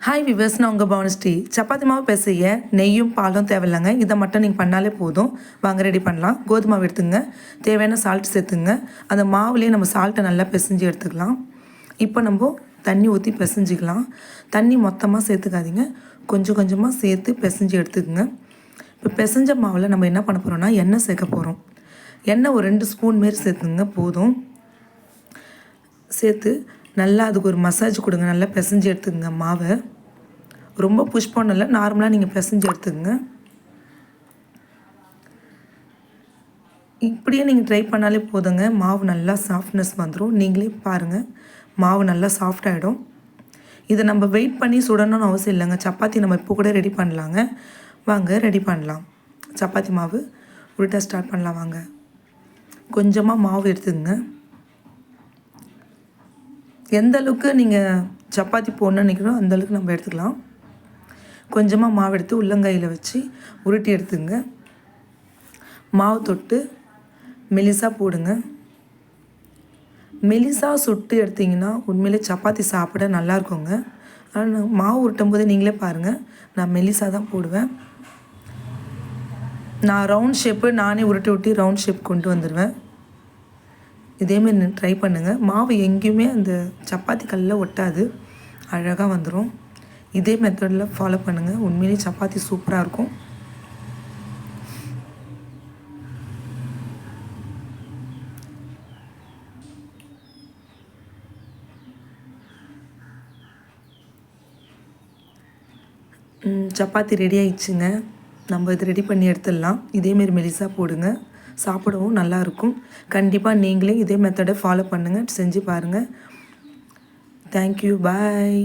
Hi viewers, நான் உங்கள் பவனஸ்ரீ. சப்பாத்தி மாவு பிசைய நெய்யும் பாலும் தேவையில்லைங்க. இதை மட்டும் நீங்கள் பண்ணாலே போதும். வாங்க ரெடி பண்ணலாம். கோதுமை மாவு எடுத்துங்க, தேவையான சால்ட் சேர்த்துங்க. அந்த மாவுலேயே நம்ம சால்ட்டை நல்லா பிசைஞ்சு எடுத்துக்கலாம். இப்போ நம்ம தண்ணி ஊற்றி பிசைஞ்சிக்கலாம். தண்ணி மொத்தமாக சேர்த்துக்காதீங்க, கொஞ்சம் கொஞ்சமாக சேர்த்து பிசைஞ்சு எடுத்துக்கோங்க. இப்போ பிசைஞ்ச மாவில் நம்ம என்ன பண்ண போகிறோம்னா எண்ணெய் சேர்க்க போகிறோம். எண்ணெய் ஒரு 2 ஸ்பூன் மாரி சேர்த்துங்க போதும். சேர்த்து நல்லா அதுக்கு ஒரு மசாஜ் கொடுங்க. நல்லா பிசைஞ்சு எடுத்துக்கோங்க. மாவை ரொம்ப புஷ் பண்ணல, நார்மலாக நீங்கள் பிசைஞ்சு எடுத்துக்கோங்க. இப்படியே நீங்கள் ட்ரை பண்ணாலே போதுங்க, மாவு நல்லா சாஃப்ட்னஸ் வந்துடும். நீங்களே பாருங்கள், மாவு நல்லா சாஃப்டாகிடும். இதை நம்ம வெயிட் பண்ணி சுடணும்னு அவசியம் இல்லைங்க. சப்பாத்தி நம்ம இப்போ கூட ரெடி பண்ணலாங்க. வாங்க ரெடி பண்ணலாம். சப்பாத்தி மாவு உருட்ட ஸ்டார்ட் பண்ணலாம். வாங்க, கொஞ்சமாக மாவு எடுத்துக்கங்க. எந்த அளவுக்கு நீங்கள் சப்பாத்தி போடணும்னு நினைக்கிறோம் அந்தளவுக்கு நம்ம எடுத்துக்கலாம். கொஞ்சமாக மாவு எடுத்து உள்ளங்கையில் வச்சு உருட்டி எடுத்துங்க. மாவு தொட்டு மெலிசாக போடுங்க. மெலிசாக சுட்டு எடுத்திங்கன்னா உண்மையிலே சப்பாத்தி சாப்பிட நல்லாயிருக்குங்க. ஆனால் மாவு உருட்டும் போது நீங்களே பாருங்கள், நான் மெலிசாக தான் போடுவேன். நான் ரவுண்ட் ஷேப்பு நானே உருட்டி ரவுண்ட் ஷேப் கொண்டு வந்துடுவேன். இதேமாரி ட்ரை பண்ணுங்கள். மாவு எங்கேயுமே அந்த சப்பாத்தி கல்லில் ஒட்டாது, அழகாக வந்துடும். இதே மெத்தடில் ஃபாலோ பண்ணுங்கள். உண்மையிலேயே சப்பாத்தி சூப்பராக இருக்கும். சப்பாத்தி ரெடி ஆயிடுச்சுங்க. நம்ம இது ரெடி பண்ணி எடுத்துடலாம். இதேமாரி மெலிசாக போடுங்க, சாப்பிடவும் நல்லாயிருக்கும். கண்டிப்பாக நீங்களே இதே மெத்தடை ஃபாலோ பண்ணுங்கள், செஞ்சு பாருங்கள். தேங்க்யூ, பாய்.